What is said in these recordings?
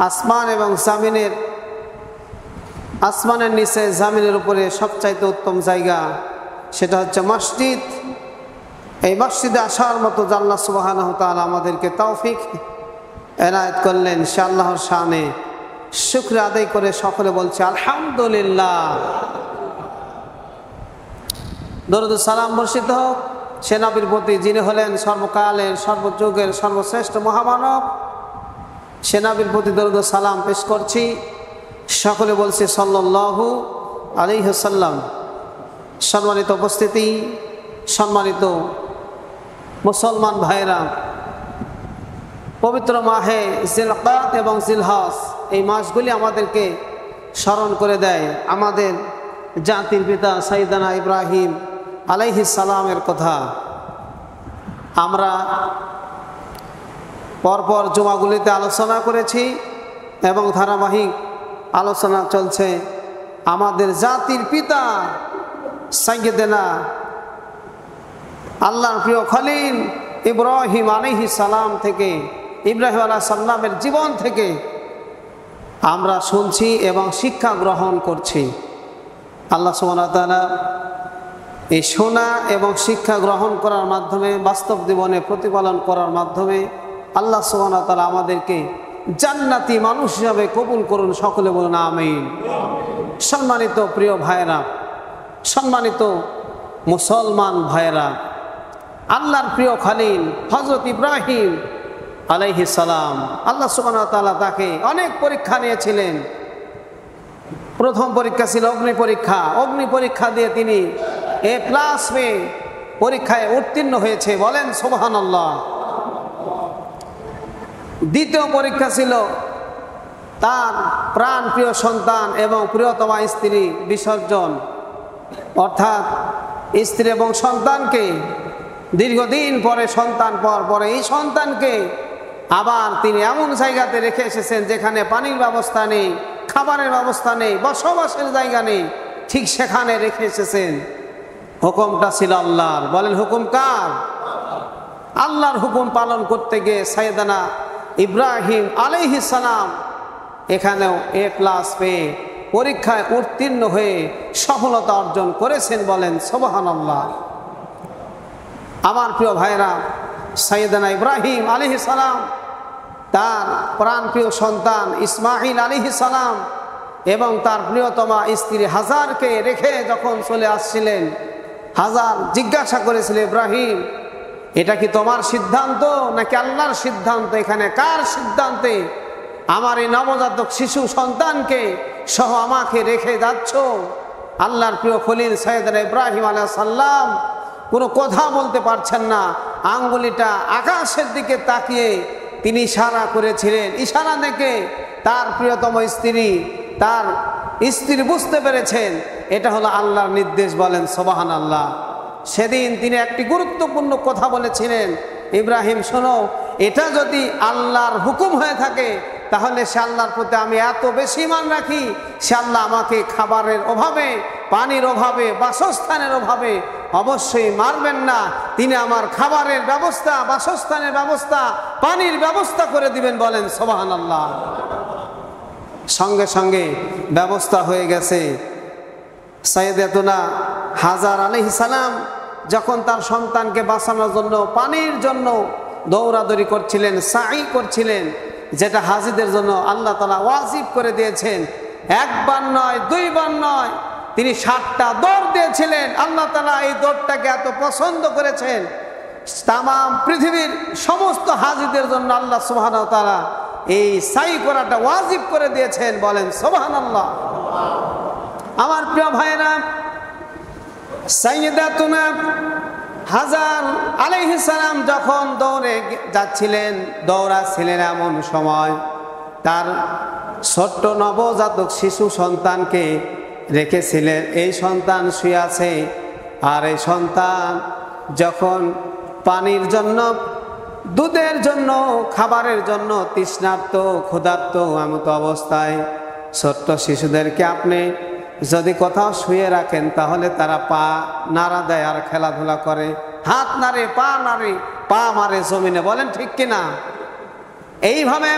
আসমান এবং জামিনের, আসমানের নিচে জামিনের উপরে সবচাইতে উত্তম জায়গা সেটা হচ্ছে মসজিদ। এই মসজিদে আসার মতো আল্লাহ সুবহানাহু ওয়া তাআলা আমাদেরকে তৌফিক এনায়েত করলেন। সে আল্লাহর শানে শুকরিয়া আদায় করে সকলে বলছে আলহামদুলিল্লাহ। দরুদ সালাম বর্ষিত হোক সে নবীর প্রতি যিনি হলেন সর্বকালের সর্বযুগের সর্বশ্রেষ্ঠ মহামানব। সে নবীর প্রতি দরুদ সালাম পেশ করছি। সকলে বলছে সাল্লাল্লাহু আলাইহি ওয়াসাল্লাম। সম্মানিত উপস্থিতি, সম্মানিত মুসলমান ভাইরা, পবিত্র মাহে জিলকাদ এবং জিলহজ এই মাসগুলি আমাদেরকে স্মরণ করে দেয় আমাদের জাতির পিতা সাইয়েদানা ইব্রাহিম আলাইহিস সালামের কথা। আমরা পরপর জুমাগুলিতে আলোচনা করেছি এবং ধারাবাহিক আলোচনা চলছে আমাদের জাতির পিতা সাইয়েদানা আল্লাহর প্রিয় খলিল ইব্রাহিম আলাইহিস সালাম থেকে, ইব্রাহিম আলাইহিস সালামের জীবন থেকে আমরা শুনছি এবং শিক্ষা গ্রহণ করছি। আল্লাহ সুবহানাহু ওয়া তাআলা এই শোনা এবং শিক্ষা গ্রহণ করার মাধ্যমে, বাস্তব জীবনে প্রতিপালন করার মাধ্যমে আল্লাহ সুবহানাহু ওয়া তাআলা আমাদেরকে জান্নাতি মানুষ হিসাবে কবুল করুন। সকলে বলুন আমিন। সম্মানিত প্রিয় ভাইরা, সম্মানিত মুসলমান ভাইরা, আল্লাহর প্রিয় খলিল হযরত ইব্রাহিম আলাইহিস সালাম, আল্লাহ সুবহানাহু ওয়া তাআলা তাকে অনেক পরীক্ষা নিয়েছিলেন। প্রথম পরীক্ষা ছিল অগ্নি পরীক্ষা। অগ্নি পরীক্ষা দিয়ে তিনি A+ পেয়ে পরীক্ষায় উত্তীর্ণ হয়েছে, বলেন সুবহানাল্লাহ। দ্বিতীয় পরীক্ষা ছিল তার প্রাণ প্রিয় সন্তান এবং প্রিয়তমা স্ত্রী বিসর্জন, অর্থাৎ স্ত্রী এবং সন্তানকে দীর্ঘদিন পরে সন্তান পরে এই সন্তানকে আবার তিনি এমন জায়গাতে রেখে এসেছেন যেখানে পানির ব্যবস্থা নেই, খাবারের ব্যবস্থা নেই, বসবাসের জায়গা নেই, ঠিক সেখানে রেখে এসেছেন। হুকুমটা ছিল আল্লাহর, বলেন হুকুম কার? আল্লাহর হুকুম পালন করতে গিয়ে সাইয়েদানা ইব্রাহিম আলাইহিস সালাম এখানেও A+ পেয়ে পরীক্ষায় উত্তীর্ণ হয়ে সফলতা অর্জন করেছেন, বলেন সুবহানাল্লাহ। আমার প্রিয় ভাইরা, সাইয়েদানা ইব্রাহিম আলাইহিস সালাম তার প্রাণপ্রিয় সন্তান ইসমাঈল আলাইহিস সালাম এবং তার প্রিয়তমা স্ত্রী হাজারকে রেখে যখন চলে আসছিলেন, হাজার জিজ্ঞাসা করেছিল, ইব্রাহিম এটা কি তোমার সিদ্ধান্ত নাকি আল্লাহর সিদ্ধান্ত? এখানে কার সিদ্ধান্তে আমার এই নবজাতক শিশু সন্তানকে সহ আমাকে রেখে যাচ্ছ? আল্লাহর প্রিয় খলিল সাইয়েদানা ইব্রাহিম আলাইহিস সালাম কোনো কথা বলতে পারছেন না। আঙ্গুলিটা আকাশের দিকে তাকিয়ে তিনি ইশারা করেছিলেন। ইশারা দেখে তার প্রিয়তম স্ত্রী, তার স্ত্রী বুঝতে পেরেছেন এটা হলো আল্লাহর নির্দেশ, বলেন সুবহানাল্লাহ। সেদিন তিনি একটি গুরুত্বপূর্ণ কথা বলেছিলেন, ইব্রাহিম শোনো, এটা যদি আল্লাহর হুকুম হয়ে থাকে তাহলে সে আল্লাহর প্রতি আমি এত বেশি ঈমান রাখি, সে আল্লাহ আমাকে খাবারের অভাবে, পানির অভাবে, বাসস্থানের অভাবে অবশ্যই মারবেন না। তিনি আমার খাবারের ব্যবস্থা, বাসস্থানের ব্যবস্থা, পানির ব্যবস্থা করে দিবেন, বলেন সুবহানাল্লাহ। সঙ্গে সঙ্গে ব্যবস্থা হয়ে গেছে। সাইয়েদাতুনা হাজার আলাইহিস সালাম যখন তার সন্তানকে বাঁচানোর জন্য পানির জন্য দৌড়াদৌড়ি করছিলেন, সাই করছিলেন, যেটা হাজিদের জন্য আল্লাহ তাআলা ওয়াজিব করে দিয়েছেন। একবার নয়, দুইবার নয়, তিনি 7টা দৌড় দিয়েছিলেন। আল্লাহ তাআলা এই দৌড়টাকে এত পছন্দ করেছেন, তাম পৃথিবীর সমস্ত হাজিদের জন্য আল্লাহ সুবহানাহু ওয়া তাআলা এই সাই করাটা ওয়াজিব করে দিয়েছেন, বলেন সুবহানাল্লাহ। আমার প্রিয় ভাইরা, সাইয়েদাতুনা হাজার আলাইহিস সালাম যখন দৌড়ে যাচ্ছিলেন, দৌড়াচ্ছিলেন, এমন সময় তার ছোট্ট নবজাতক শিশু সন্তানকে রেখেছিলেন। এই সন্তান শুয়ে আছে, আর এই সন্তান যখন পানির জন্য, দুধের জন্য, খাবারের জন্য তৃষ্ণার্ত, ক্ষুধার্ত এমত অবস্থায়, ছোট্ট শিশুদেরকে আপনি যদি কোথাও শুয়ে রাখেন তাহলে তারা পা নাড়া দেয় আর খেলাধুলা করে, হাত নাড়ে, পা মারে জমিনে, বলেন ঠিক কিনা? এইভাবে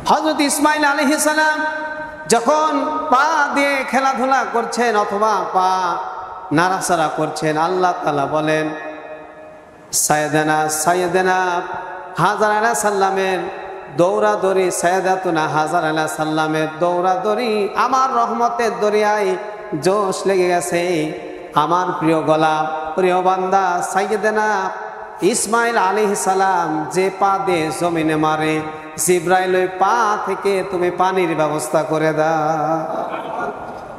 হযরত ইসমাইল আলাইহিস সালাম যখন পা দিয়ে খেলাধুলা করছেন অথবা পা নাড়াচাড়া করছেন, আল্লাহ তাআলা বলেন সাইয়েদানা হাজার আলাইহিস সালামের দৌড়াদৌড়ি, সাইয়েদাতুনা হাজার আলাইহিস সালামের দৌড়াদৌড়ি আমার রহমতের দরিয়ায় জোশ লেগে গেছে। আমার প্রিয় গোলাম, প্রিয় বান্দা সাইয়েদানা ইসমাইল আলাইহিস সালাম যে পা দিয়ে জমিনে মারে, জিবরাইল ওই পা থেকে তুমি পানির ব্যবস্থা করে দাও।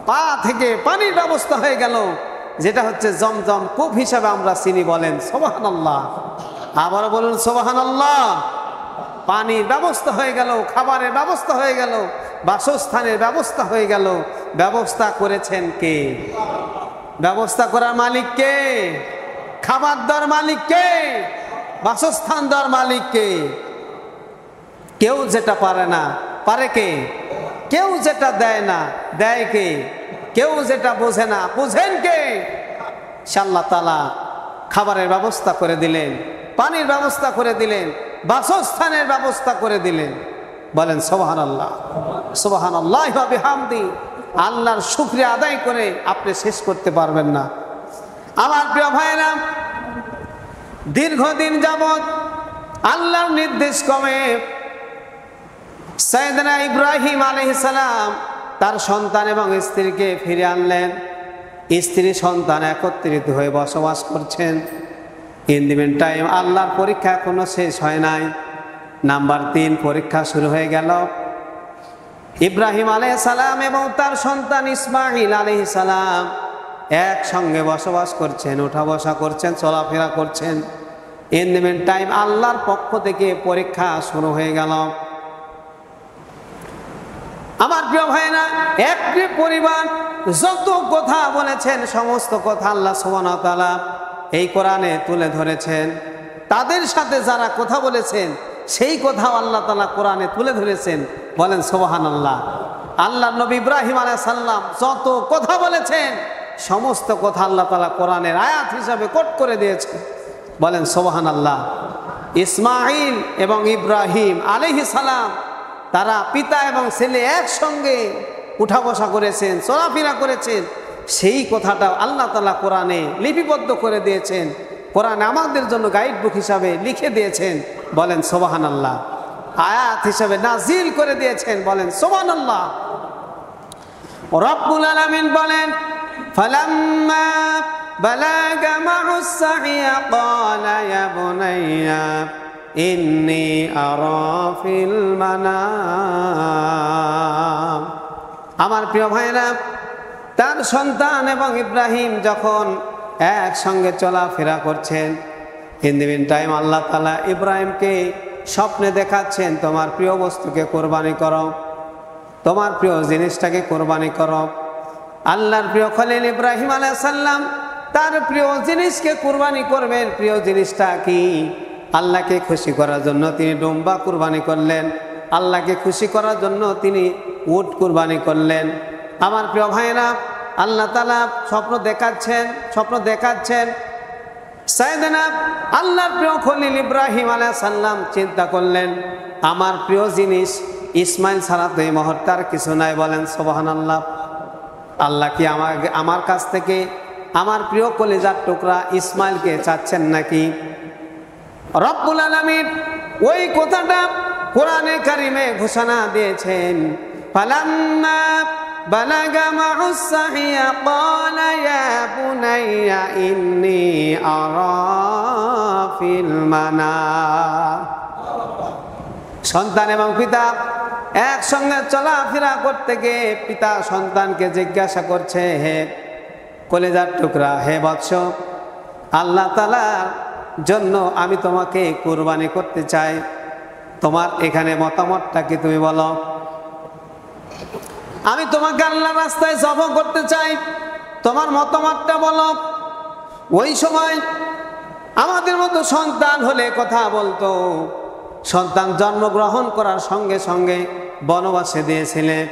পা থেকে পানির ব্যবস্থা হয়ে গেল, যেটা হচ্ছে জমজম কূপ হিসাবে আমরা চিনি। বলেন সুবহানাল্লাহ, আবার বলুন সুবহানাল্লাহ। পানির ব্যবস্থা হয়ে গেল, খাবারের ব্যবস্থা হয়ে গেল, বাসস্থানের ব্যবস্থা হয়ে গেল। ব্যবস্থা করেছেন কে? ব্যবস্থা করার মালিক কে? খাবার দেওয়ার মালিক কে? বাসস্থান দেওয়ার মালিক কে? কেউ যেটা পারে না পারে কে? কেউ যেটা দেয় না দেয় কে? কেউ যেটা বোঝে না বোঝেন কে? আল্লাহ তাআলা খাবারের ব্যবস্থা করে দিলেন, পানির ব্যবস্থা করে দিলেন, বাসস্থানের ব্যবস্থা করে দিলেন। বলেন সুবহানাল্লাহ, সুবহানাল্লাহি ওয়া বিহামদি। আল্লাহর শুকরিয়া আদায় করে আপনি শেষ করতে পারবেন না। আমার প্রিয় ভাইরা, দীর্ঘদিন যাবৎ আল্লাহর নির্দেশ ক্রমে সাইয়েদনা ইব্রাহিম আলাইহিস সালাম তার সন্তান এবং স্ত্রীকে ফিরে আনলেন। স্ত্রী সন্তান একত্রিত হয়ে বসবাস করছেন। ইন দি মিন টাইম আল্লাহর পরীক্ষা এখনো শেষ হয় নাই। নাম্বার 3 পরীক্ষা শুরু হয়ে গেল। ইব্রাহিম আলাইহিস সালাম এবং তার সন্তান ইসমাঈল আলাইহিস সালাম একসঙ্গে বসবাস করছেন, ওঠা বসা করছেন, চলাফেরা করছেন। ইন দি মিন টাইম আল্লাহর পক্ষ থেকে পরীক্ষা শুরু হয়ে গেল। আমার প্রিয় ভাইরা, একটি পরিবার যত কথা বলেছেন সমস্ত কথা আল্লাহ সুবহানাহু ওয়া তাআলা এই কোরআনে তুলে ধরেছেন। তাদের সাথে যারা কথা বলেছেন সেই কথাও আল্লাহ তাআলা কোরআনে তুলে ধরেছেন। বলেন সুবহানাল্লাহ। আল্লাহ নবী ইব্রাহিম আলাইহিস সালাম যত কথা বলেছেন সমস্ত কথা আল্লাহ তাআলা কোরআনের আয়াত হিসাবে কোট করে দিয়েছেন। বলেন সুবহানাল্লাহ। ইসমাঈল এবং ইব্রাহিম আলাইহিস সালাম তারা পিতা এবং ছেলে একসঙ্গে উঠা বসা করেছেন, চলাফেরা করেছেন। সেই কথাটা আল্লাহ তাআলা কোরআনে লিপিবদ্ধ করে দিয়েছেন, কোরআনে আমাদের জন্য গাইড বুক হিসাবে লিখে দিয়েছেন। বলেন সুবহানাল্লাহ। আয়াত হিসাবে নাজিল করে দিয়েছেন। বলেন সুবহানাল্লাহ। রব্বুল আলামিন বলেন ফালাম্মা বালাগা মা'আস সা'য়া ক্বালা ইয়া বুনাইয়া ইন্নী আরা ফিল মানাম। আমার প্রিয় ভাইরা, তার সন্তান এবং ইব্রাহিম যখন একসঙ্গে চলাফেরা করছেন, ইন দি মিন টাইম আল্লাহ তাআলা ইব্রাহিমকে স্বপ্নে দেখাচ্ছেন, তোমার প্রিয় বস্তুকে কোরবানি করো, তোমার প্রিয় জিনিসটাকে কোরবানি করো। আল্লাহর প্রিয় খলিল ইব্রাহিম আলাইহিস সালাম তার প্রিয় জিনিসকে কোরবানি করবেন। প্রিয় জিনিসটা কি? আল্লাহকে খুশি করার জন্য তিনি ডুম্বা কুরবানি করলেন, আল্লাহকে খুশি করার জন্য তিনি উট কুরবানি করলেন। আমার প্রিয় ভাইরা, আল্লাহ তাআলা স্বপ্ন দেখাচ্ছেন। সাইয়েদনা আল্লাহর প্রিয় খলিল ইব্রাহিম আলাইহিস সালাম চিন্তা করলেন, আমার প্রিয় জিনিস ইসমাইল ছাড়া তো এই মুহূর্তে আর কিছু নাই। বলেন সুবহানাল্লাহ। আল্লাহ কি আমার কাছ থেকে আমার প্রিয় কলিজার টুকরা ইসমাইলকে চাচ্ছেন নাকি? রব্বুল আলামিন ওই কথাটা কোরআনে কারিমে ঘোষণা দিয়েছেন। ফালাম্মা বালাগা মা'আস সা'য়া ক্বালা ইয়া বুনাইয়া ইন্নী আরা ফিল মানাম। সন্তান এবং পিতা একসঙ্গে চলাফেরা করতে গিয়ে পিতা সন্তানকে জিজ্ঞাসা করছে, হে কলিজার টুকরা, হে বৎস, আল্লাহ তাআলার জন্য আমি তোমাকে কুরবানি করতে চাই, তোমার এখানে মতামতটা কি তুমি বলো? আমি তোমাকে আল্লাহর রাস্তায় জবাহ করতে চাই, তোমার মতামতটা বলো। ওই সময় আমাদের মতো সন্তান হলে কথা বলতো। সন্তান জন্মগ্রহণ করার সঙ্গে সঙ্গে বনবাসে দিয়েছিলেন,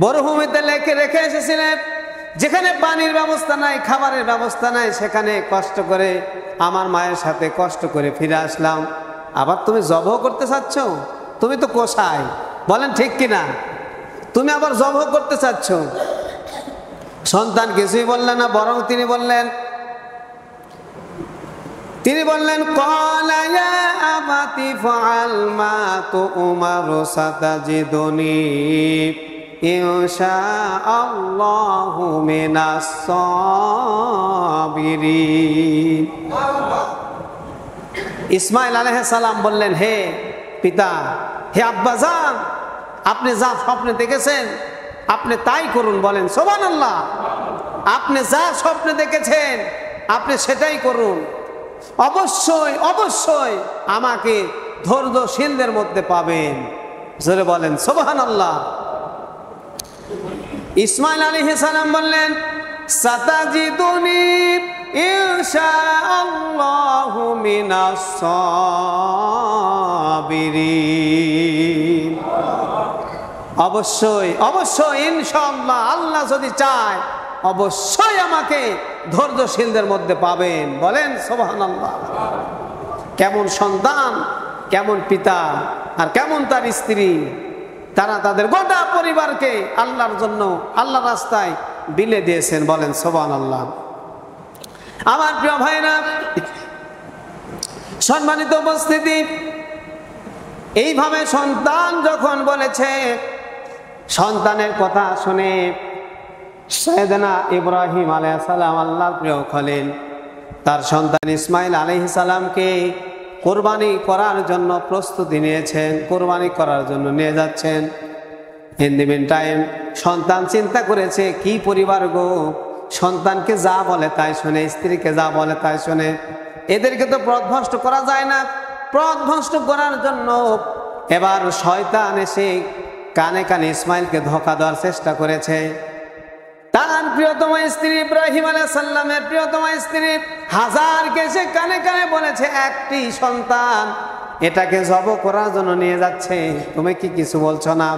মরুভূমিতে রেখে এসেছিলেন, যেখানে পানির ব্যবস্থা নাই, খাবারের ব্যবস্থা নাই, সেখানে কষ্ট করে আমার মায়ের সাথে কষ্ট করে ফিরে আসলাম। আবার তুমি জবাহ করতে চাচ্ছ? তুমি তো কসাই, বলেন ঠিক কিনা? তুমি আবার জবাহ করতে চাচ্ছ। সন্তান কিছুই বললেন না, বরং তিনি বললেন ক্বালা ইয়া আবাতি ফাআল মা তু'মারু সাতাজিদুনি ইনশাআল্লাহু মিনাস সাবিরিন। ইসমাইল আলাইহিস সালাম বললেন, হে পিতা, হে আব্বাজান, আপনি যা স্বপ্নে দেখেছেন আপনি তাই করুন। বলেন সুবহানাল্লাহ। আপনি যা স্বপ্নে দেখেছেন আপনি সেটাই করুন। অবশ্যই অবশ্যই আমাকে ধৈর্যশীলদের মধ্যে পাবেন। জোরে বলেন সুবহানাল্লাহ। ইসমাইল আলাইহিস সালাম বললেন, সাতাজিদুনি ইনশাআল্লাহু মিনাস সাবিরিন। অবশ্যই অবশ্যই ইনশাআল্লাহ, আল্লাহ যদি চায় অবশ্যই আমাকে ধৈর্যশীলদের মধ্যে পাবেন। বলেন সুবহানাল্লাহ। কেমন সন্তান, কেমন পিতা, আর কেমন তার স্ত্রী, তারা তাদের গোটা পরিবারকে আল্লাহর জন্য আল্লাহর রাস্তায় বিলে দিয়েছেন। বলেন সুবহানাল্লাহ। আমার প্রিয় ভাইরা, সম্মানিত উপস্থিতি, এইভাবে সন্তান যখন বলেছে, সন্তানের কথা শুনে সাইয়েদনা ইব্রাহিম আলাইহিস সালাম, আল্লাহর প্রিয় খলিল, তার সন্তান ইসমাইল আলাইহিস সালামকে কোরবানি করার জন্য প্রস্তুতি নিয়েছেন, কোরবানি করার জন্য নিয়ে যাচ্ছেন। ইন দি মিন টাইম সন্তান চিন্তা করেছে, কি পরিবার গো, সন্তানকে যা বলে তাই শুনে, স্ত্রীকে যা বলে তাই শুনে, এদেরকে তো পথভ্রষ্ট করা যায় না। পথভ্রষ্ট করার জন্য এবার শয়তান এসে কানে কানে ইসমাইলকে ধোঁকা দেওয়ার চেষ্টা করেছে। তার প্রিয়তম স্ত্রী ইব্রাহিম আলাইহিস সালামের প্রিয়তম স্ত্রী হাজারকে সে কানে কানে বলেছে, একটি সন্তান, এটাকে জব করার জন্য নিয়ে যাচ্ছে, তুমি কি কিছু বলছো না?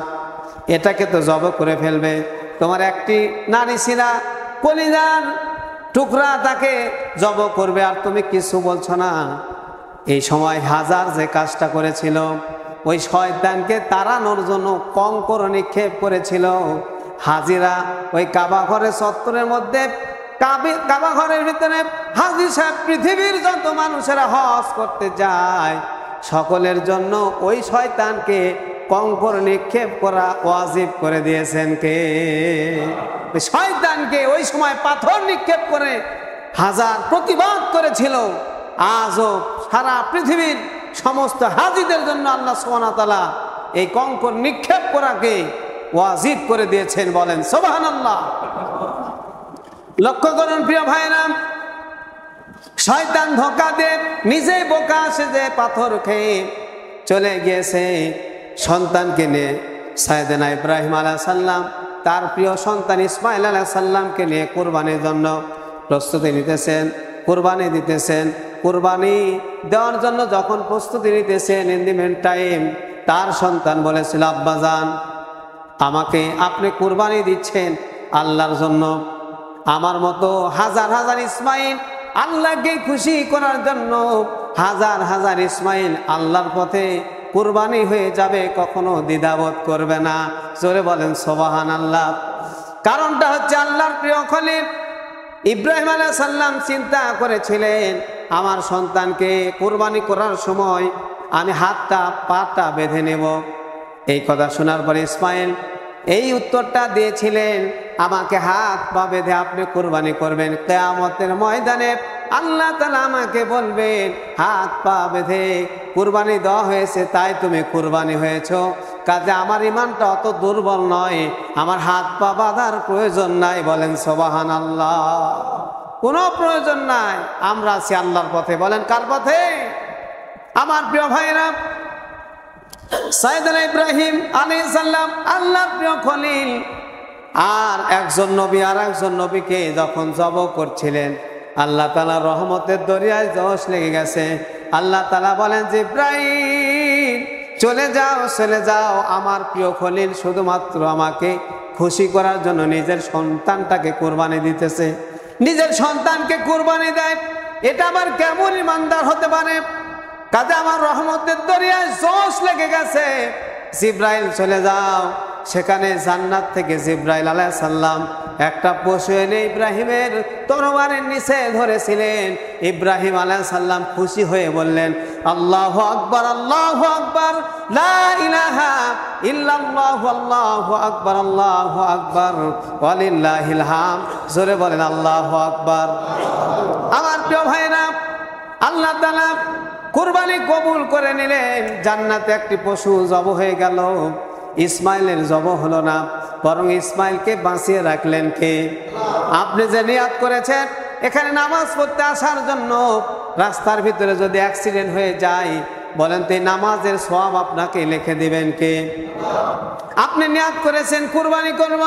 এটাকে তো জব করে ফেলবে, তোমার একটি নারী ছিলা, কলিজার টুকরা, তাকে জব করবে, আর তুমি কিছু বলছো না। এই সময় হাজার যে কাজটা করেছিল, ওই শয়তানকে তাড়ানোর জন্য কঙ্কর নিক্ষেপ করেছিল। হাজিরা ওই কাবা ঘরের চত্বরের মধ্যে, কাবা ঘরের ভিতরে হাজি সাহেব পৃথিবীর যত মানুষেরা হজ করতে যায় সকলের জন্য ওই শয়তানকে কঙ্কর নিক্ষেপ করা ওয়াজিব করে দিয়েছেন কে? শয়তানকে ওই সময় পাথর নিক্ষেপ করে হাজার প্রতিবাদ করেছিল। আজও সারা পৃথিবীর সমস্ত হাজিদের জন্য আল্লাহ সুবহানাহু ওয়া তাআলা এই কঙ্কর নিক্ষেপ করাকে ওয়াজিব করে দিয়েছেন। বলেন সুবহানাল্লাহ। লক্ষ্য করুন প্রিয় ভাইরা, শয়তান ধোঁকা দিয়ে নিজে বোকা সেজে পাথর খেয়ে চলে গিয়েছে। সন্তানকে নিয়ে সাইয়েদনা ইব্রাহিম আলাইহিস সালাম তার প্রিয় সন্তান ইসমাইল আলাইহিস সালামকে নিয়ে কুরবানির জন্য প্রস্তুতি নিতেছেন, কুরবানি দিতেছেন। কুরবানি দেওয়ার জন্য যখন প্রস্তুতি নিতেছেন, ইন দি মিন টাইম তার সন্তান বলেছিল, আব্বাজান, আমাকে আপনি কুরবানি দিচ্ছেন আল্লাহর জন্য, আমার মতো হাজার হাজার ইসমাইল আল্লাহকে খুশি করার জন্য হাজার হাজার ইসমাইল আল্লাহর পথে কুরবানি হয়ে যাবে, কখনো দ্বিধাবোধ করবে না। জোরে বলেন সুবহানাল্লাহ। কারণটা হচ্ছে আল্লাহর প্রিয় খলিল ইব্রাহিম আলাইহিস সালাম চিন্তা করেছিলেন, আমার সন্তানকে কুরবানি করার সময় আমি হাতটা পাটা বেঁধে নেব। এই কথা শোনার পরে ইসমাইল এই উত্তরটা দিয়েছিলেন, আমাকে হাত পা বেঁধে আপনি কুরবানি করবেন, কিয়ামতের ময়দানে আল্লাহ তাআলা আমাকে বলবেন, হাত পা বেঁধে কুরবানি দেওয়া হয়েছে তাই তুমি কুরবানি হয়েছো, কাজে আমার ইমানটা অত দুর্বল নয়, আমার হাত পা বাঁধার প্রয়োজন নাই। বলেন সুবহানাল্লাহ। কোনো প্রয়োজন নাই, আমরা আছি আল্লাহর পথে। বলেন কার পথে? আমার প্রিয় ভাইরা, সাইয়েদনা ইব্রাহিম আলাইহিস সালাম আল্লাহর প্রিয় খলিল আর একজন নবী আর একজন নবীকে যখন জব করছিলেন, আল্লাহ তাআলা রহমতের দরিয়ায় জোশ লেগে গেছে। আল্লাহ তাআলা বলেন যে, ইব্রাহিম চলে যাও, চলে যাও, আমার প্রিয় খলিল শুধুমাত্র আমাকে খুশি করার জন্য নিজের সন্তানটাকে কুরবানি দিতেছে। নিজের সন্তানকে কুরবানি দেয়, এটা আবার কেমন ইমানদার হতে পারে? কাজে আমার রহমতের দরিয়ায় জোশ লেগে গেছে, জিব্রাইল চলে যাও। সেখানে জান্নাত থেকে জিব্রাইল আলাইহিস সালাম একটা পশু এনে ইব্রাহিমের তরবারের নিচে ধরেছিলেন। ইব্রাহিম আলাইহিস সালাম খুশি হয়ে বললেন, আল্লাহু আকবার, আল্লাহু আকবার, লা ইলাহা ইল্লাল্লাহু, আল্লাহু আকবার, আল্লাহু আকবার, ওয়ালিল্লাহিল হামদ। জোরে বলেন আল্লাহু আকবার। আমার প্রিয় ভাইরা, আল্লাহ তাআলা কুরবানি কবুল করে নিলেন। জান্নাতে একটি পশু জবাই হয়ে গেল। ইসমাইলের জবাই হলো না, বরং ইসমাইলকে বাঁচিয়ে রাখলেন কে? আপনি যে নিয়াত করেছেন এখানে নামাজ পড়তে আসার জন্য, রাস্তার ভিতরে যদি অ্যাক্সিডেন্ট হয়ে যায়, বলেন তো এই নামাজের সওয়াব আপনাকে লিখে দিবেন কে? আপনি নিয়াত করেছেন কুরবানি করব,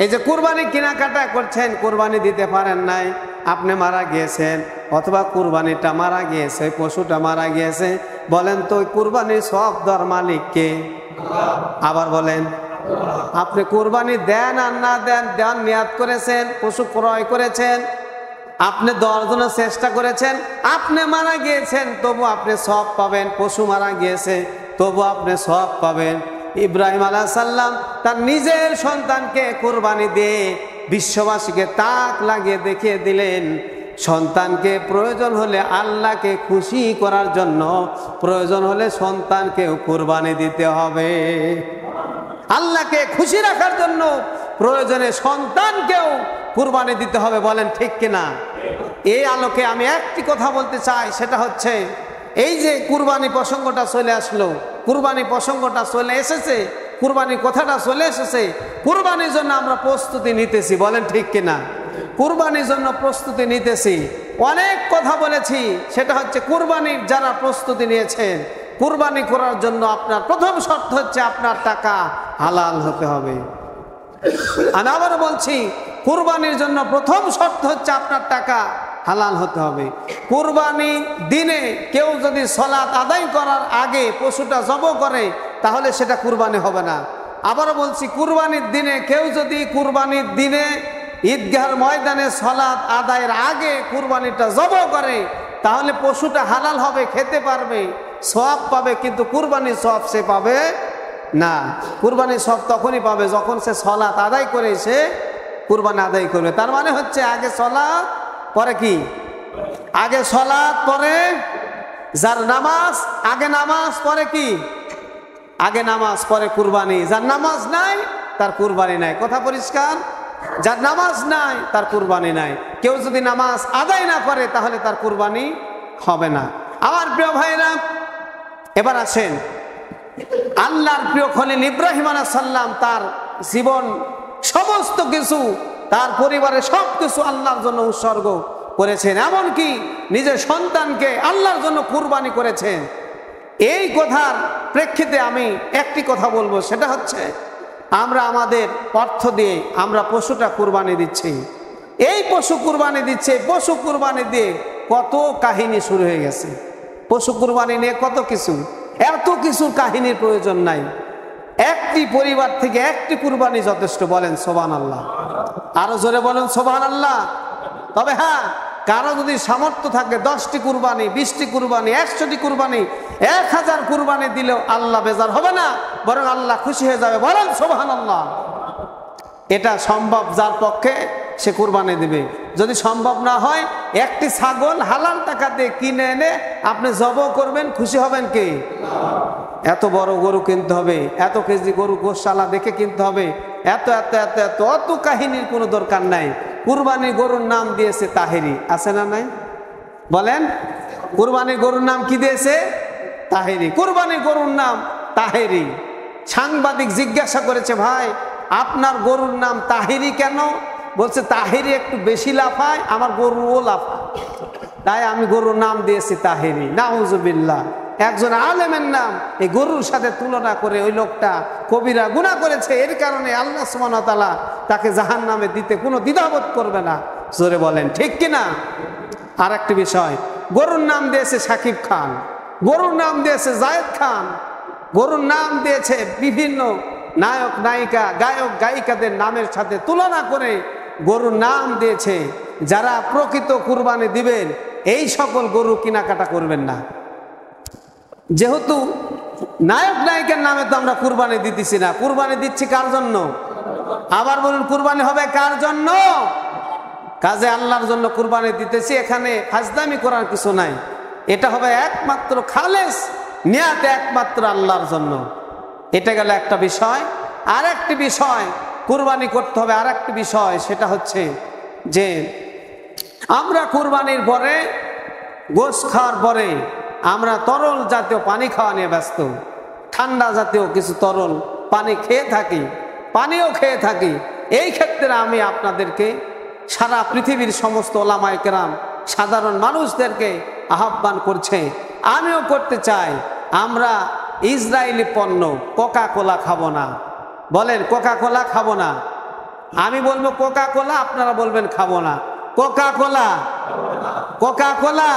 এই যে কুরবানি কেনাকাটা করছেন, কুরবানি দিতে পারেন নাই, আপনি মারা গিয়েছেন, অথবা কুরবানিটা মারা গিয়েছে, পশুটা মারা গিয়েছে, বলেন তো ওই কুরবানির সওয়াব দেওয়ার মালিক কে? আবার বলেন, আপনি কুরবানি দেন আর না দেন, দেন নিয়াত করেছেন, পশু ক্রয় করেছেন, আপনি দেওয়ার জন্য চেষ্টা করেছেন, আপনি মারা গিয়েছেন, তবু আপনি সওয়াব পাবেন। পশু মারা গিয়েছে, তবু আপনি সওয়াব পাবেন। ইব্রাহিম আলাইহিস সালাম তার নিজের সন্তানকে কুরবানি দিয়ে বিশ্ববাসীকে তাক লাগিয়ে দেখিয়ে দিলেন, সন্তানকে প্রয়োজন হলে আল্লাহকে খুশি করার জন্য, প্রয়োজন হলে সন্তানকেও কুরবানি দিতে হবে। আল্লাহকে খুশি রাখার জন্য প্রয়োজনে সন্তানকেও কুরবানি দিতে হবে। বলেন ঠিক কিনা? এই আলোকে আমি একটি কথা বলতে চাই, সেটা হচ্ছে এই যে কুরবানি প্রসঙ্গটা চলে আসলো, কুরবানি প্রসঙ্গটা চলে এসেছে, কুরবানির কথাটা চলে এসেছে, কুরবানির জন্য আমরা প্রস্তুতি নিতেছি। বলেন ঠিক কিনা? কুরবানির জন্য প্রস্তুতি নিতেছি। অনেক কথা বলেছি, সেটা হচ্ছে কুরবানির যারা প্রস্তুতি নিয়েছেন, কুরবানি করার জন্য আপনার প্রথম শর্ত হচ্ছে আপনার টাকা হালাল হতে হবে। আমি আবার বলছি, কুরবানির জন্য প্রথম শর্ত হচ্ছে আপনার টাকা হালাল হতে হবে। কুরবানি দিনে কেউ যদি সালাত আদায় করার আগে পশুটা জবাই করে, তাহলে সেটা কুরবানি হবে না। আবারও বলছি, কুরবানির দিনে কেউ যদি কুরবানির দিনে ঈদগাহর ময়দানে সালাত আদায়ের আগে কুরবানিটা জবাই করে, তাহলে পশুটা হালাল হবে, খেতে পারবে, সওয়াব পাবে, কিন্তু কুরবানির সওয়াব সে পাবে না। কুরবানির সওয়াব তখনই পাবে যখন সে সালাত আদায় করে সে কুরবানি আদায় করবে। তার মানে হচ্ছে আগে সালাত, পরে কি? আগে সালাত, পরে যার নামাজ, আগে নামাজ, পরে কি? আগে নামাজ, পরে কুরবানি। যার নামাজ নাই তার কুরবানি নাই। কথা পরিষ্কার? যার নামাজ নাই তার কুরবানি নাই। কেউ যদি নামাজ আদায় না করে তাহলে তার কুরবানি হবে না। আমার প্রিয় ভাইরা, এবার আসেন, আল্লাহর প্রিয় খলিল ইব্রাহিম আলাইহিস সালাম তার জীবন সমস্ত কিছু, তার পরিবারের সব কিছু আল্লাহর জন্য উৎসর্গ করেছেন, এমনকি নিজের সন্তানকে আল্লাহর জন্য কুরবানি করেছেন। এই কথার প্রেক্ষিতে আমি একটি কথা বলবো, সেটা হচ্ছে আমরা আমাদের অর্থ দিয়ে আমরা পশুটা কুরবানি দিচ্ছি। এই পশু কুরবানি দিচ্ছে, পশু কুরবানি দিয়ে কত কাহিনী শুরু হয়ে গেছে। পশু কুরবানি নিয়ে কত কিছু, এত কিছুর কাহিনীর প্রয়োজন নাই। একটি পরিবার থেকে একটি কুরবানি যথেষ্ট। বলেন সুবহানাল্লাহ। আরো জোরে বলেন সুবহানাল্লাহ। তবে হ্যাঁ, কারো যদি সামর্থ্য থাকে 10টি কুরবানি, 20টি কুরবানি, 100টি কুরবানি, 1000 কুরবানি দিলেও আল্লাহ বেজার হবে না, বরং আল্লাহ খুশি হয়ে যাবে। বলেন সুবহানাল্লাহ। এটা সম্ভব যার পক্ষে সে কুরবানি দিবে। যদি সম্ভব না হয়, একটি ছাগল হালাল টাকা দিয়ে কিনে এনে আপনি জবাই করবেন, খুশি হবেন কে? এত বড় গরু কিনতে হবে, এত কেজি গরু গোশালা দেখে কিনতে হবে, এত এত এত এত অত কাহিনীর কোনো দরকার নাই। কুরবানির গরুর নাম দিয়েছে তাহেরি, আছে না নাই? বলেন, কুরবানির গরুর নাম কি দিয়েছে? তাহেরি। কুরবানির গরুর নাম তাহেরি। সাংবাদিক জিজ্ঞাসা করেছে, ভাই আপনার গরুর নাম তাহেরি কেন? বলছে তাহেরি একটু বেশি লাফায়, আমার গরুও লাফায়, তাই আমি গরুর নাম দিয়েছি তাহেরি। নাউজুবিল্লাহ। একজন আলেমের নাম এই গরুর সাথে তুলনা করে ওই লোকটা কবিরা গুনাহ করেছে। এর কারণে আল্লাহ সুবহানাহু ওয়া তাআলা তাকে জাহান্নামে দিতে কোনো দ্বিধাবোধ করবে না। জোরে বলেন ঠিক কিনা? আর একটি বিষয়, গরুর নাম দিয়েছে শাকিব খান, গরুর নাম দিয়েছে জায়েদ খান, গরুর নাম দিয়েছে বিভিন্ন নায়ক নায়িকা, গায়ক গায়িকাদের নামের সাথে তুলনা করে গরুর নাম দিয়েছে। যারা প্রকৃত কুরবানি দিবেন এই সকল গরু কেনাকাটা করবেন না। যেহেতু নায়ক নায়িকার নামে তো আমরা কুরবানি দিতেছি না, কুরবানি দিচ্ছি কার জন্য? আবার বলুন, কুরবানি হবে কার জন্য? কাজে আল্লাহর জন্য কুরবানি দিতেছি, এখানে ফাজলামি করার কিছু নাই। এটা হবে একমাত্র খালেস নিয়াতে, একমাত্র আল্লাহর জন্য। এটা গেল একটা বিষয়। আর একটি বিষয় কুরবানি করতে হবে, আর একটি বিষয়, সেটা হচ্ছে যে আমরা কুরবানির পরে, গোশত খাওয়ার পরে আমরা তরল জাতীয় পানি খাওয়া নিয়ে ব্যস্ত। ঠান্ডা জাতীয় কিছু তরল পানি খেয়ে থাকি, পানিও খেয়ে থাকি। এই ক্ষেত্রে আমি আপনাদেরকে, সারা পৃথিবীর সমস্ত ওলামায়ে কেরাম, সাধারণ মানুষদেরকে আহ্বান করছে, আমিও করতে চাই, আমরা ইসরায়েলি পণ্য কোকা কোলা খাবো না। বলেন কোকা কোলা খাবো না। আমি বলবো কোকা কোলা, আপনারা বলবেন খাবো না। কোকা কোলা, কোকা কোলা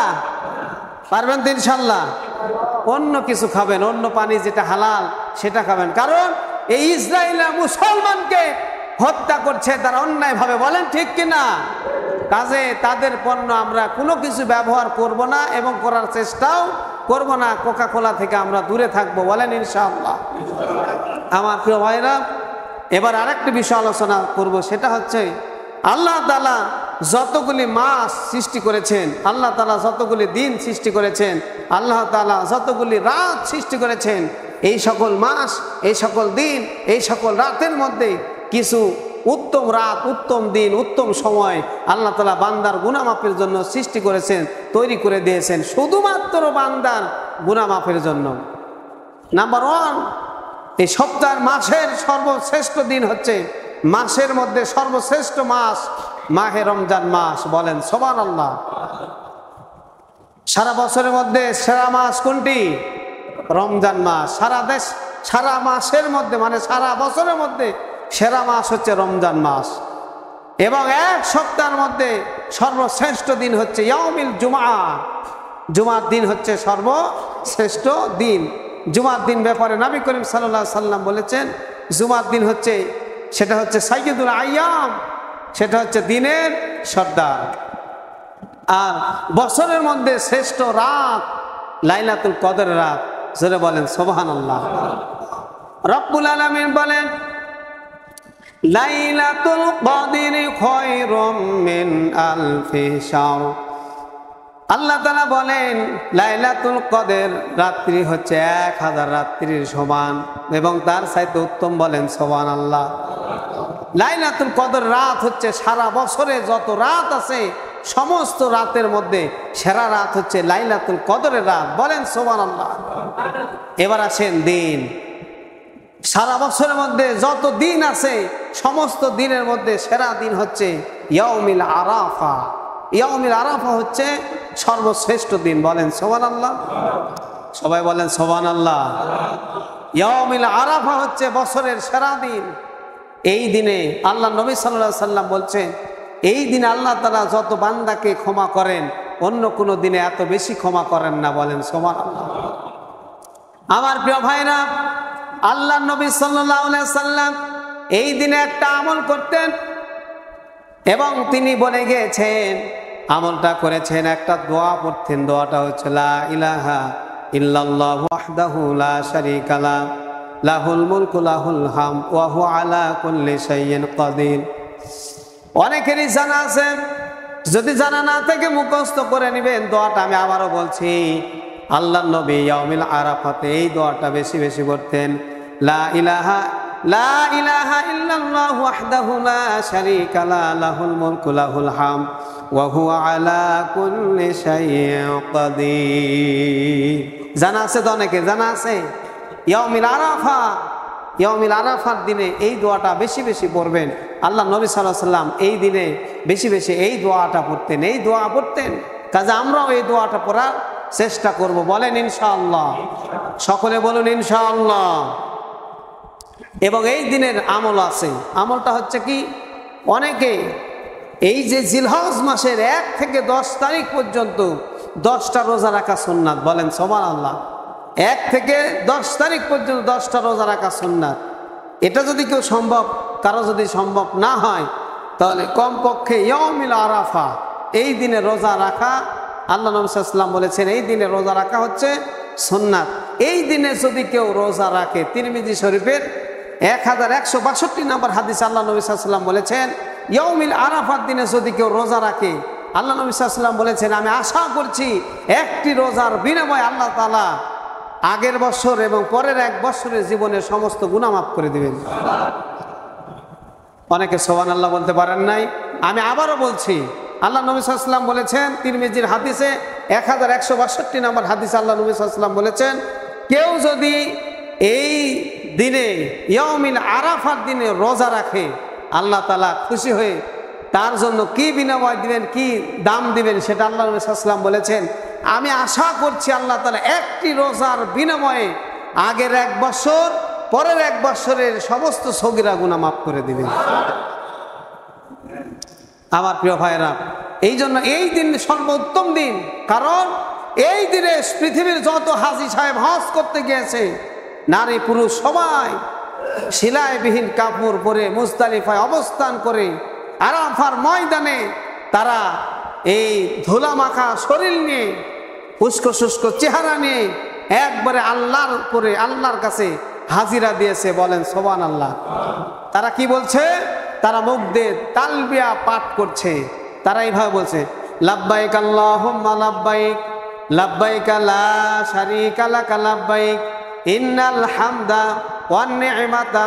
পারবেন তো ইনশাল্লাহ? অন্য কিছু খাবেন, অন্য পানি যেটা হালাল সেটা খাবেন। কারণ এই ইসরায়েলের মুসলমানকে হত্যা করছে তারা অন্যায়ভাবে, বলেন ঠিক কিনা? কাজে তাদের পণ্য আমরা কোনো কিছু ব্যবহার করব না এবং করার চেষ্টাও করব না। কোকা কোলা থেকে আমরা দূরে থাকবো, বলেন ইনশাআল্লাহ। আমার প্রিয় ভাইরা, এবার আরেকটি বিষয় আলোচনা করব, সেটা হচ্ছে আল্লাহ তাআলা যতগুলি মাস সৃষ্টি করেছেন, আল্লাহ তাআলা যতগুলি দিন সৃষ্টি করেছেন, আল্লাহ তাআলা যতগুলি রাত সৃষ্টি করেছেন, এই সকল মাস, এই সকল দিন, এই সকল রাতের মধ্যে কিছু উত্তম রাত, উত্তম দিন, উত্তম সময় আল্লাহ তাআলা বান্দার গুনাহ মাফের জন্য সৃষ্টি করেছেন, তৈরি করে দিয়েছেন, শুধুমাত্র বান্দার গুনাহ মাফের জন্য। নাম্বার 1, এই সপ্তাহের মাসের সর্বশ্রেষ্ঠ দিন হচ্ছে, মাসের মধ্যে সর্বশ্রেষ্ঠ মাস মাহে রমজান মাস, বলেন সুবহানাল্লাহ। সারা বছরের মধ্যে সেরা মাস কোনটি? রমজান মাস। সারা মাসের মধ্যে, মানে সারা বছরের মধ্যে সেরা মাস হচ্ছে রমজান মাস। এবং এক সপ্তাহের মধ্যে সর্বশ্রেষ্ঠ দিন হচ্ছে ইয়াউমুল জুমআ। জুমার দিন হচ্ছে সর্বশ্রেষ্ঠ দিন। জুমার দিন ব্যাপারে নবী করিম সাল্লাল্লাহু আলাইহি সাল্লাম বলেছেন, জুমার দিন হচ্ছে, সেটা হচ্ছে সাইয়্যিদুল আইয়াম, সেটা হচ্ছে দিনের সর্দার। আর বছরের মধ্যে শ্রেষ্ঠ রাত লাইলাতুল কদরের রাত, জোরে বলেন সুবহানাল্লাহ। রব্বুল আলামিন বলেন, লাইলাতুল কদরি খায়রুম মিন আলফি শাহর। আল্লাহ তাআলা বলেন লাইলাতুল কদর রাত্রি হচ্ছে 1000 রাত্রির সমান এবং তার চাইতে উত্তম, বলেন সুবহানাল্লাহ। লাইলাতুল কদর রাত হচ্ছে সারা বছরে যত রাত আছে সমস্ত রাতের মধ্যে সেরা রাত হচ্ছে লাইলাতুল কদরের রাত, বলেন সুবহানাল্লাহ। এবার আসেন দিন। সারা বছরের মধ্যে যত দিন আছে সমস্ত দিনের মধ্যে সেরা দিন হচ্ছে ইয়াউমুল আরাফা। ইয়াউমুল আরাফা হচ্ছে সর্বশ্রেষ্ঠ দিন, বলেন সুবহানাল্লাহ। সবাই বলেন সুবহানাল্লাহ। ইয়াউমুল আরাফা হচ্ছে বছরের সেরা দিন। এই দিনে আল্লাহ নবী সাল্লাল্লাহু আলাইহি সাল্লাম বলছেন, এই দিনে আল্লাহ তাআলা যত বান্দাকে ক্ষমা করেন অন্য কোনো দিনে এত বেশি ক্ষমা করেন না, বলেন সুবহানাল্লাহ। আমার প্রিয় ভাইরা, আল্লাহ নবী সাল্লাল্লাহু আলাইহি সাল্লাম এই দিনে একটা আমল করতেন এবং তিনি বলে গিয়েছেন, আমলটা করেছেন, একটা দোয়া পড়তেন। দোয়াটা হচ্ছে লা ইলাহা ইল্লাল্লাহু ওয়াহদাহু লা শারীকা লাহু লাহুল মুলকু লাহুল হামদু ওয়া হুয়া আলা কুল্লি শাইইন কাদির। অনেকেরই জানা আছে, যদি জানা না থাকে মুখস্থ করে নেবেন দোয়াটা। আমি আবারও বলছি, আল্লাহ নবী ইয়াউমুল আরাফাতে এই দোয়াটা বেশি বেশি করতেন, লা ইলাহা ইল্লাল্লাহু ওয়াহদাহু লা শারীকা লাহু লাহুল মুলকু লাহুল হামদু ওয়া হুয়া আলা কুল্লি শাইইন কাদির। জানা আছে তো? অনেকে জানা আছে। ইয়াউমুল আরাফা, ইয়াউমুল আরাফার দিনে এই দোয়াটা বেশি বেশি পড়বেন। আল্লাহ নবী সাল্লাল্লাহু আলাইহি সাল্লাম এই দিনে বেশি বেশি এই দোয়াটা পড়তেন, এই দোয়া পড়তেন। কাজে আমরাও এই দোয়াটা পড়ার চেষ্টা করব, বলেন ইনশাআল্লাহ। সকলে বলুন ইনশাআল্লাহ। এবং এই দিনের আমল আছে। আমলটা হচ্ছে কি, অনেকে এই যে জিলহজ মাসের 1 থেকে 10 তারিখ পর্যন্ত 10টা রোজা রাখা সুন্নাত, বলেন সুবহানাল্লাহ। 1 থেকে 10 তারিখ পর্যন্ত 10টা রোজা রাখা সুন্নাত। এটা যদি কেউ সম্ভব, কারো যদি সম্ভব না হয়, তাহলে কমপক্ষে ইয়াউমুল আরাফা এই দিনে রোজা রাখা। আল্লাহ নবী সাল্লাল্লাহু আলাইহি সাল্লাম বলেছেন এই দিনে রোজা রাখা হচ্ছে সুন্নাত। এই দিনে যদি কেউ রোজা রাখে, তিরমিজি শরীফের 1162 নম্বর হাদিস আল্লাহ নবী সাল্লাল্লাহু আলাইহি ওয়াসাল্লাম বলেছেন, ইয়াউমিল আরাফার দিনে যদি কেউ রোজা রাখে, আল্লাহ নবী সাল্লাল্লাহু আলাইহি ওয়াসাল্লাম বলেছেন, আমি আশা করছি একটি রোজার বিনিময়ে আল্লাহ তাআলা আগের বছর এবং পরের এক বছরের জীবনের সমস্ত গুনাহ মাফ করে দিবেন। অনেকে সুবহানাল্লাহ বলতে পারেন নাই, আমি আবারও বলছি, আল্লাহ নবী সাল্লাল্লাহু আলাইহি ওয়াসাল্লাম বলেছেন তিরমিজির হাদিসে 1162 নম্বর হাদিসে আল্লাহ নবী সাল্লাল্লাহু আলাইহি ওয়াসাল্লাম বলেছেন, কেউ যদি এই দিনে ইয়াউমিল আরাফার দিনে রোজা রাখে, আল্লাহ তাআলা খুশি হয়ে তার জন্য কি বিনিময় দিবেন, কি দাম দিবেন, সেটা আল্লাহ নবী সাল্লাল্লাহু আলাইহি ওয়াসাল্লাম বলেছেন, আমি আশা করছি আল্লাহ তাআলা একটি রোজার বিনিময়ে আগের এক বছর পরের এক বছরের সমস্ত সগীরা গুনাহ মাফ করে দিবেন। আমার প্রিয় ভাইরা, এই জন্য এই দিন সর্বোত্তম দিন, কারণ এই দিনে পৃথিবীর যত হাজী সাহেব হজ করতে গিয়েছে, নারী পুরুষ সবাই সিলাইবিহীন কাপড় পরে মুজদালিফায় অবস্থান করে আরাফার ময়দানে তারা এই ধুলা মাখা শরীর নিয়ে, উস্কো শুষ্ক চেহারা নিয়ে একবারে আল্লাহর উপরে, আল্লাহর কাছে হাজিরা দিয়েছে। বলেন সুবহানাল্লাহ। তারা কি বলছে? তারা মুখ দিয়ে তালবিয়া পাঠ করছে। তারা এইভাবে বলছে, লাব্বাইক আল্লাহুম্মা লাব্বাইক, লাব্বাইক লা শারীকা লাকা লাব্বাইক, ইন্নাল হামদা ওয়ান নি'মাতা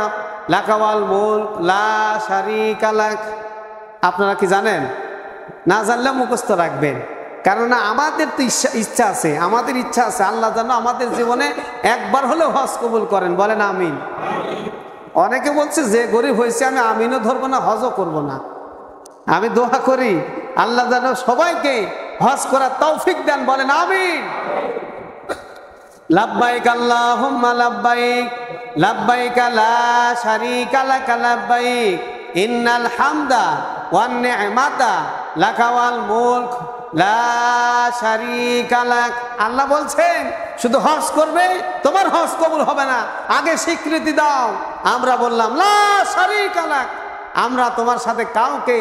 লাকা ওয়াল মুলক লা শারীকা লাক। আপনারা কি জানেন? না জানলে মুখস্থ রাখবেন, কারণ আমাদের তো ইচ্ছা আছে, আমাদের ইচ্ছা আছে আল্লাহ যেন আমাদের জীবনে একবার হলেও হজ কবুল করেন। বলেন আমিন। অনেকে বলছে যে গরিব হয়েছে আমি আমিনও ধরবো না, হজও করব না। আমি দোয়া করি আল্লাহ যেন সবাইকে হজ করার তৌফিক দেন। বলেন আমিন। লাব্বাইক আল্লাহুম্মা লাব্বাইক, লাব্বাইক লা শারীকা লাকা লাব্বাইক, ইন্নাল হামদা ওয়ান নি'মাতা লাকা ওয়াল মুলক লা শারীকা লাক। আল্লাহ বলছেন শুধু হজ করবে, তোমার হজ কবুল হবে না, আগে স্বীকৃতি দাও। আমরা বললাম লা শারীকা লাক, আমরা তোমার সাথে কাউকে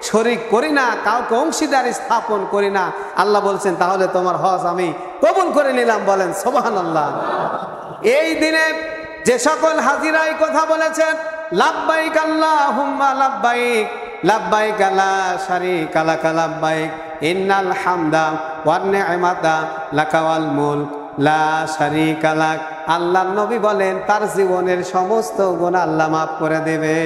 শরীক করি না, কাউকে অংশীদারি স্থাপন করি না। আল্লাহ বলছেন তাহলে তোমার হজ আমি কবুল করে নিলাম। বলেন সুবহানাল্লাহ। এই দিনে যে সকল হাজিরা এই কথা বলেছেন, লাব্বাইক আল্লাহুম্মা লাব্বাইক, লাব্বাইক লা শারীকা লাকা লাব্বাইক, ইন্নাল হামদা ওয়ান নি'মাতা লাকা ওয়াল মুলক লা শারীকা লাক। আল্লাহর নবী বলেন তার জীবনের সমস্ত গুনাহ আল্লাহ মাফ করে দেবে,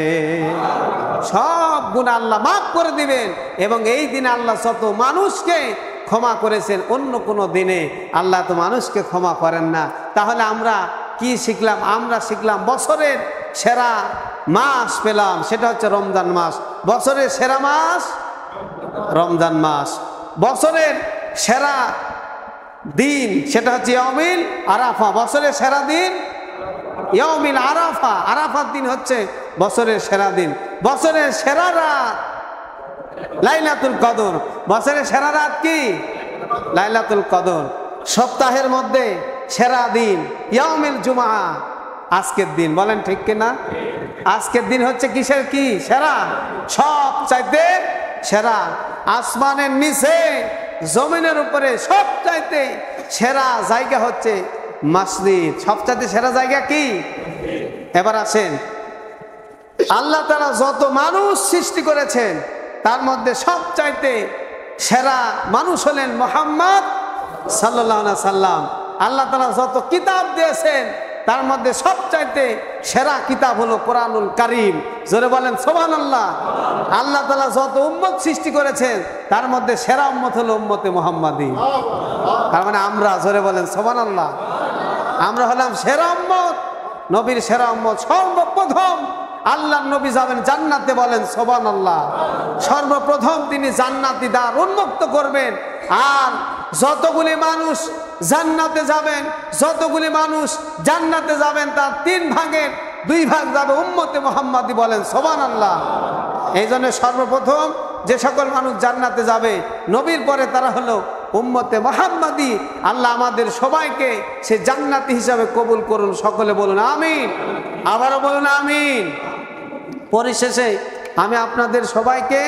সব গুনাহ আল্লাহ মাফ করে দিবেন। এবং এই দিনে আল্লাহ যত মানুষকে ক্ষমা করেছেন, অন্য কোনো দিনে আল্লাহ তো মানুষকে ক্ষমা করেন না। তাহলে আমরা কি শিখলাম? আমরা শিখলাম বছরের সেরা মাস পেলাম, সেটা হচ্ছে রমজান মাস। বছরের সেরা মাস রমজান মাস। বছরের সেরা দিন সেটা হচ্ছে ইয়াউমিল আরাফা। বছরের সেরা দিন ইয়াউমিল আরাফা। আরাফার দিন হচ্ছে বছরের সেরা দিন। বছরের সেরা রাত লাইলাতুল কদর। বছরের সেরা রাত কি? লাইলাতুল কদর। সপ্তাহের মধ্যে সেরা দিন ইয়াউমিল জুমআ, আজকের দিন। বলেন ঠিক কিনা? আজকের দিন হচ্ছে কিসের কি সেরা? সব চাইতে সেরা। আসমানের নিচে জমিনের উপরে সব চাইতে সেরা জায়গা হচ্ছে মসজিদ। সবচাইতে সেরা জায়গা কি? এবার আসেন, আল্লাহ তাআলা যত মানুষ সৃষ্টি করেছেন তার মধ্যে সবচাইতে সেরা মানুষ হলেন মুহাম্মদ সাল্লাল্লাহু আলাইহি সাল্লাম। আল্লাহ তাআলা যত কিতাব দিয়েছেন তার মধ্যে সবচাইতে সেরা কিতাব হলো কোরআনুল কারীম। জোরে বলেন সুবহানাল্লাহ। আল্লাহ তাআলা যত উম্মত সৃষ্টি করেছেন তার মধ্যে সেরা উম্মত হলো উম্মতে মুহাম্মাদী। তার মানে আমরা, জোরে বলেন সুবহানাল্লাহ, আমরা হলাম সেরা উম্মত, নবীর সেরা উম্মত। সর্বপ্রথম আল্লাহর নবী যাবেন জান্নাতে। বলেন সুবহানাল্লাহ। সর্বপ্রথম তিনি জান্নাতি দ্বার উন্মুক্ত করবেন। আর যতগুলি মানুষ জান্নাতে যাবেন, যতগুলি মানুষ জান্নাতে যাবেন তার 3 ভাগের 2 ভাগ যাবে উম্মতে মুহাম্মাদী। বলেন সুবহানাল্লাহ। এই জন্য সর্বপ্রথম যে সকল মানুষ জান্নাতে যাবে নবীর পরে তারা হলো উম্মতে মুহাম্মাদী। আল্লাহ আমাদের সবাইকে সে জান্নাতি হিসাবে কবুল করুন। সকলে বলুন আমিন। আবারও বলুন আমিন। পরিশেষে আমি আপনাদের সবাইকে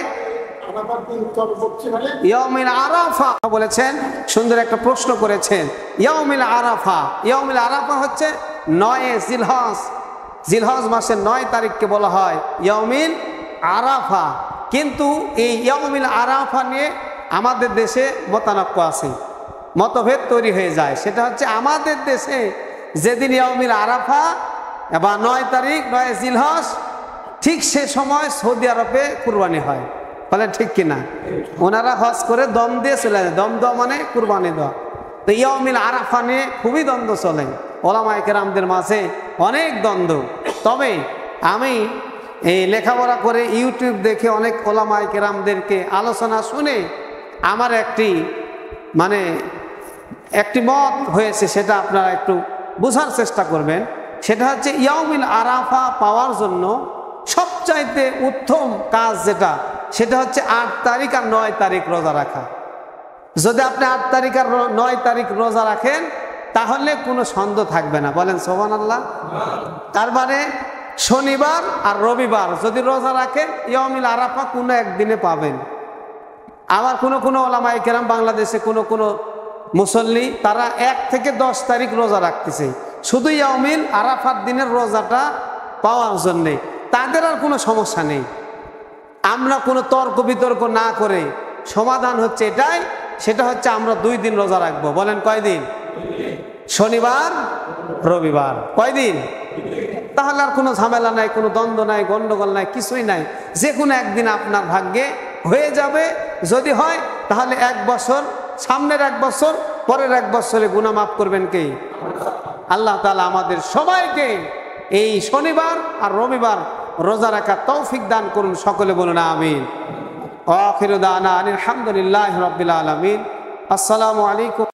ইয়াউমিল আরাফা বলেছেন, সুন্দর একটা প্রশ্ন করেছেন। ইয়াউমিল আরাফা, ইয়াউমিল আরাফা হচ্ছে 9 জিলহজ, জিলহজ মাসের 9 তারিখকে বলা হয় ইয়াউমিল আরাফা। কিন্তু এই ইয়াউমিল আরাফা নিয়ে আমাদের দেশে মতানক্য আছে, মতভেদ তৈরি হয়ে যায়। সেটা হচ্ছে আমাদের দেশে যেদিন ইয়াউমিল আরাফা বা 9 তারিখ 9 জিলহজ, ঠিক সে সময় সৌদি আরবে কুরবানি হয়। বলেন ঠিক কিনা? ওনারা হজ করে দম দিয়ে চলে যায়, দম দেওয়া মানে কুরবানি দেওয়া। তো ইয়াউমিল আরাফা নিয়ে খুবই দ্বন্দ্ব চলে ওলামায়ে কেরামদের মাঝে, অনেক দ্বন্দ্ব। তবে আমি এই লেখাপড়া করে ইউটিউব দেখে অনেক ওলামায়ে কেরামদেরকে আলোচনা শুনে আমার একটি মত হয়েছে, সেটা আপনারা একটু বোঝার চেষ্টা করবেন। সেটা হচ্ছে ইয়াউমিল আরাফা পাওয়ার জন্য সবচাইতে উত্তম কাজ যেটা, সেটা হচ্ছে 8 তারিখ আর 9 তারিখ রোজা রাখা। যদি আপনি 8 তারিখ আর 9 তারিখ রোজা রাখেন তাহলে কোনো সন্দেহ থাকবে না। বলেন সুবহানাল্লাহ। তার মানে শনিবার আর রবিবার যদি রোজা রাখেন ইয়াউমিল আরাফা কোনো একদিনে পাবেন। আবার কোনো ওলামায়ে কেরাম বাংলাদেশে কোনো মুসল্লি তারা 1 থেকে 10 তারিখ রোজা রাখতেছে শুধু ইয়াউমিল আরাফার দিনের রোজাটা পাওয়ার জন্যে। তাদের আর কোনো সমস্যা নেই। আমরা কোনো তর্ক বিতর্ক না করে সমাধান হচ্ছে এটাই, সেটা হচ্ছে আমরা 2 দিন রোজা রাখবো। বলেন কয়দিন? শনিবার রবিবার। কয়দিন? তাহলে আর কোনো ঝামেলা নাই, কোনো দ্বন্দ্ব নাই, গন্ডগোল নাই, কিছুই নাই। যে কোনো একদিন আপনার ভাগ্যে হয়ে যাবে। যদি হয় তাহলে 1 বছর, সামনের 1 বছর, পরের 1 বছরে গুনাহ মাফ করবেন কে? আল্লাহ তাআলা আমাদের সবাইকে এই শনিবার আর রবিবার রোজা রাখার তৌফিক দান করুন। সকলে বলুন আমিন। আখিরু দাওয়ানা আলহামদুলিল্লাহি রাব্বিল আলামিন। আসসালামু আলাইকুম।